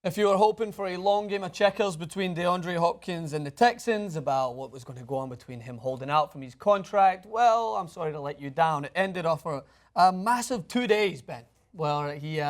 If you were hoping for a long game of checkers between DeAndre Hopkins and the Texans about what was going to go on between him holding out from his contract, well, I'm sorry to let you down. It ended off a massive 2 days, Ben, where he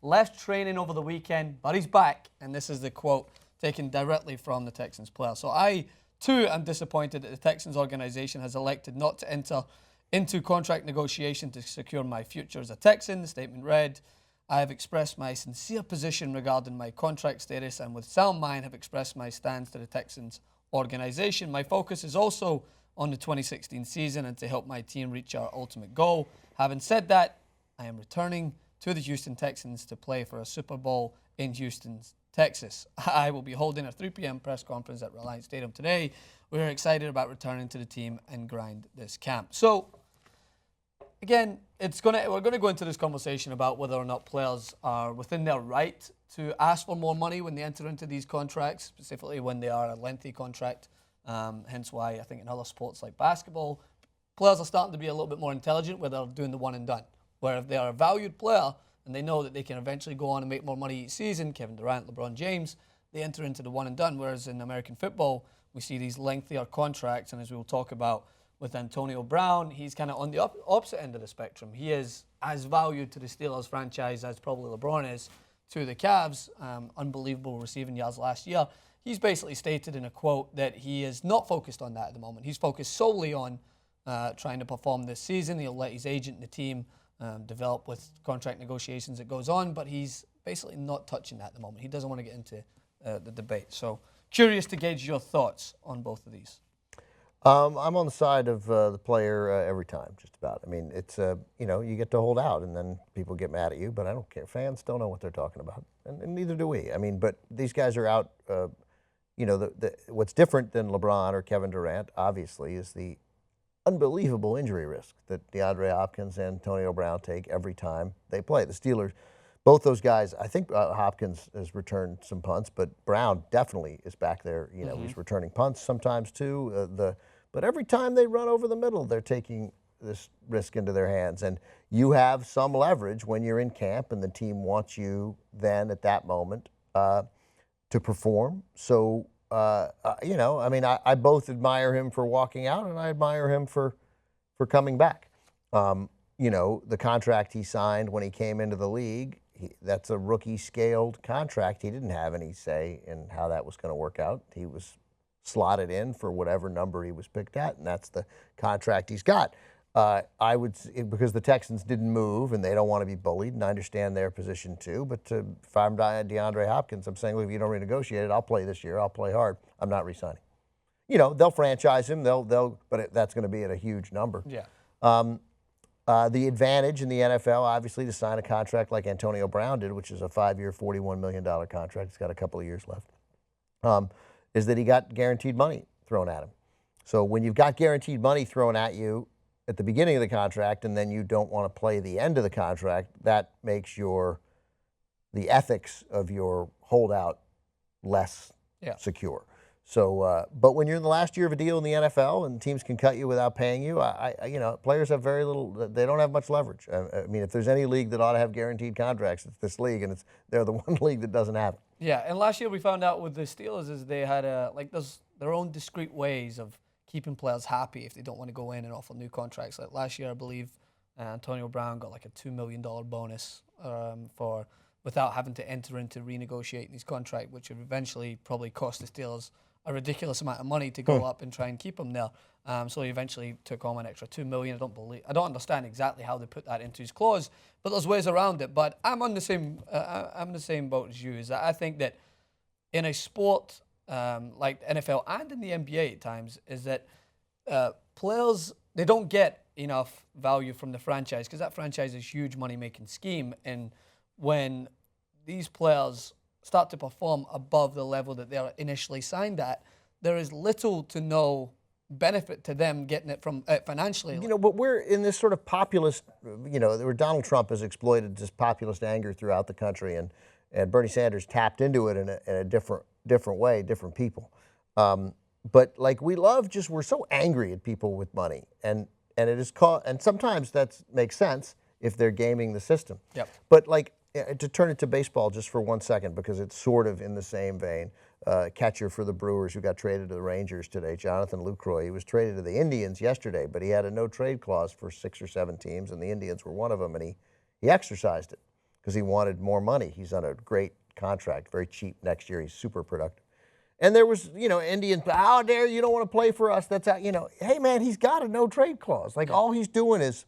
left training over the weekend, but he's back. And this is the quote taken directly from the Texans player. So I, too, am disappointed that the Texans organization has elected not to enter into contract negotiation to secure my future as a Texan. The statement read, I have expressed my sincere position regarding my contract status and with sound mind have expressed my stance to the Texans organization. My focus is also on the 2016 season and to help my team reach our ultimate goal. Having said that, I am returning to the Houston Texans to play for a Super Bowl in Houston, Texas. I will be holding a 3 p.m. press conference at Reliance Stadium today. We're excited about returning to the team and grind this camp. So, again, we're going to go into this conversation about whether or not players are within their right to ask for more money when they enter into these contracts, specifically when they are a lengthy contract. Hence why I think in other sports like basketball, players are starting to be a little bit more intelligent where they're doing the one and done. Where if they are a valued player and they know that they can eventually go on and make more money each season, Kevin Durant, LeBron James, they enter into the one and done. Whereas in American football, we see these lengthier contracts, and as we'll talk about with Antonio Brown, he's kind of on the opposite end of the spectrum. He is as valued to the Steelers franchise as probably LeBron is to the Cavs. Unbelievable receiving yards last year. He's basically stated in a quote that he is not focused on that at the moment. He's focused solely on trying to perform this season. He'll let his agent and the team develop with contract negotiations that goes on, but he's basically not touching that at the moment. He doesn't want to get into the debate. So curious to gauge your thoughts on both of these. I'm on the side of the player every time, just about. I mean, it's, you get to hold out and then people get mad at you, but I don't care. Fans don't know what they're talking about, and neither do we. I mean, but these guys are out, what's different than LeBron or Kevin Durant, obviously, is the unbelievable injury risk that DeAndre Hopkins and Antonio Brown take every time they play. The Steelers, both those guys, I think Hopkins has returned some punts, but Brown definitely is back there. He's returning punts sometimes too. But every time they run over the middle, they're taking this risk into their hands. And you have some leverage when you're in camp and the team wants you then at that moment to perform. So, I both admire him for walking out and I admire him for coming back. The contract he signed when he came into the league, that's a rookie-scaled contract. He didn't have any say in how that was going to work out. He was slotted in for whatever number he was picked at, and that's the contract he's got. Because the Texans didn't move and they don't want to be bullied, and I understand their position too, but if I'm DeAndre Hopkins, I'm saying, look, if you don't renegotiate it, I'll play this year. I'll play hard. I'm not re-signing. They'll franchise him. But that's going to be at a huge number. Yeah. The advantage in the NFL, obviously, to sign a contract like Antonio Brown did, which is a 5-year, $41 million contract. He's got a couple of years left. Is that he got guaranteed money thrown at him. So when you've got guaranteed money thrown at you at the beginning of the contract and then you don't want to play the end of the contract, that makes the ethics of your holdout less secure. So, but when you're in the last year of a deal in the NFL and teams can cut you without paying you, players have very little. They don't have much leverage. I mean, if there's any league that ought to have guaranteed contracts, it's this league, and they're the one league that doesn't have it. Yeah, and last year we found out with the Steelers is they had there's their own discreet ways of keeping players happy if they don't want to go in and offer new contracts. Like last year, I believe Antonio Brown got like a $2 million bonus without having to enter into renegotiating his contract, which would eventually probably cost the Steelers a ridiculous amount of money to go up and try and keep him there. So he eventually took on an extra $2 million. I don't understand exactly how they put that into his clause, but there's ways around it. But I'm on the same boat as you. Is that I think that in a sport like the NFL and in the NBA at times, is that players, they don't get enough value from the franchise because that franchise is a huge money-making scheme. And when these players start to perform above the level that they are initially signed at, there is little to no benefit to them getting it from financially. But we're in this sort of populist, where Donald Trump has exploited this populist anger throughout the country, and Bernie Sanders tapped into it in a different way, different people. But like we're so angry at people with money, and it is and sometimes that makes sense if they're gaming the system. Yep. But like to turn it to baseball just for 1 second, because it's sort of in the same vein. Catcher for the Brewers who got traded to the Rangers today, Jonathan Lucroy. He was traded to the Indians yesterday, but he had a no-trade clause for 6 or 7 teams, and the Indians were one of them, and he exercised it because he wanted more money. He's on a great contract, very cheap next year. He's super productive. And there was, Indians, how dare you don't want to play for us? That's how, hey, man, he's got a no-trade clause. Like, all he's doing is,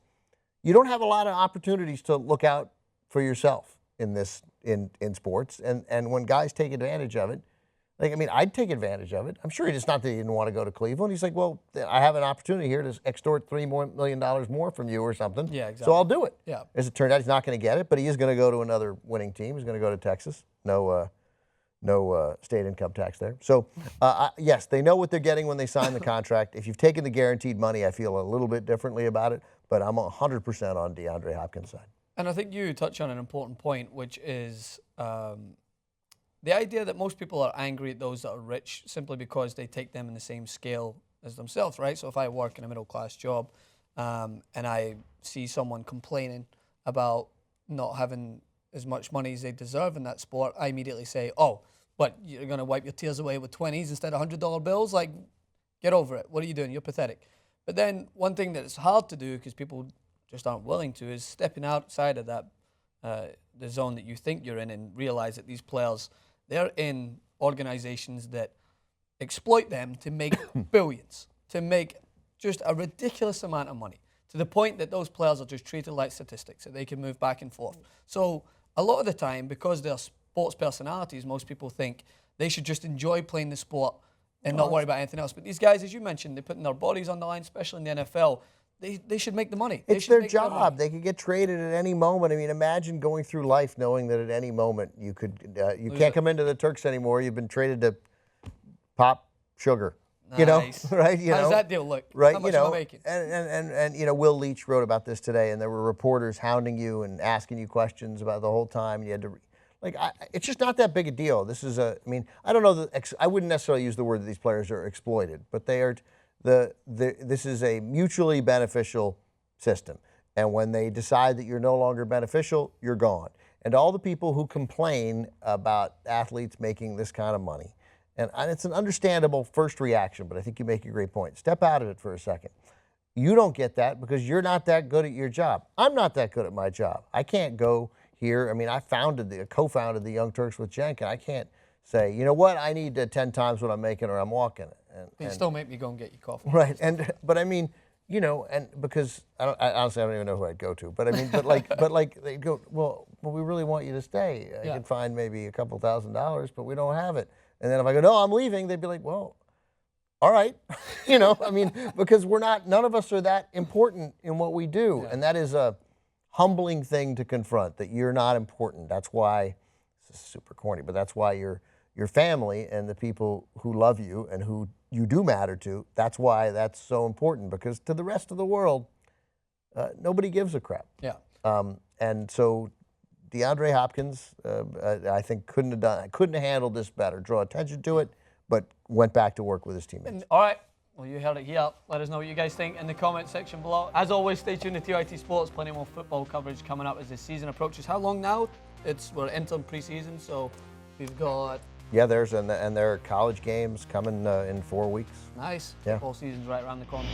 you don't have a lot of opportunities to look out for yourself in sports. And when guys take advantage of it, I'd take advantage of it. I'm sure it's not that he didn't want to go to Cleveland. He's like, well, I have an opportunity here to extort $3 million more from you or something. Yeah, exactly. So I'll do it. Yeah. As it turned out, he's not going to get it, but he is going to go to another winning team. He's going to go to Texas. No state income tax there. So, yes, they know what they're getting when they sign the contract. If you've taken the guaranteed money, I feel a little bit differently about it, but I'm 100% on DeAndre Hopkins' side. And I think you touch on an important point, which is the idea that most people are angry at those that are rich simply because they take them in the same scale as themselves, right? So if I work in a middle-class job and I see someone complaining about not having as much money as they deserve in that sport, I immediately say, oh, what, you're going to wipe your tears away with 20s instead of $100 bills? Like, get over it. What are you doing? You're pathetic. But then one thing that is hard to do because people just aren't willing to is stepping outside of that, the zone that you think you're in, and realize that these players, they're in organizations that exploit them to make billions, to make just a ridiculous amount of money, to the point that those players are just treated like statistics, that they can move back and forth. So a lot of the time, because they're sports personalities, most people think they should just enjoy playing the sport and not worry about anything else. But these guys, as you mentioned, they're putting their bodies on the line, especially in the NFL. They should make the money. It's their job. They could get traded at any moment. I mean, imagine going through life knowing that at any moment you can't come into the Turks anymore. You've been traded to Pop Sugar. Nice. Right? How does that deal look? Right, How much am I making? And Will Leach wrote about this today, and there were reporters hounding you and asking you questions about the whole time. You had to, it's just not that big a deal. This is I don't know I wouldn't necessarily use the word that these players are exploited, but they are. This is a mutually beneficial system, and when they decide that you're no longer beneficial, you're gone. And all the people who complain about athletes making this kind of money, and it's an understandable first reaction, but I think you make a great point. Step out of it for a second. You don't get that because you're not that good at your job. I'm not that good at my job. I can't go here. I mean, I co-founded the Young Turks with Cenk, and I can't say, you know what, I need 10 times what I'm making or I'm walking it. You still make me go and get your coffee. Right, but I mean, and because honestly I don't even know who I'd go to, but I mean, but they go, well, we really want you to stay. I can find maybe a couple $1,000s, but we don't have it. And then if I go, no, I'm leaving, they'd be like, well, all right, because none of us are that important in what we do, and that is a humbling thing to confront, that you're not important. That's why, this is super corny, but that's why your family and the people who love you and who you do matter to, that's why that's so important, because to the rest of the world, nobody gives a crap. Yeah. And so DeAndre Hopkins, I think couldn't have handled this better, draw attention to it, but went back to work with his teammates. All right. Well, you held it here. Let us know what you guys think in the comment section below. As always, stay tuned to TYT Sports. Plenty more football coverage coming up as the season approaches. How long now? We're entering preseason, so we've got... Yeah, there are college games coming in 4 weeks. Nice. Yeah. Football season's right around the corner.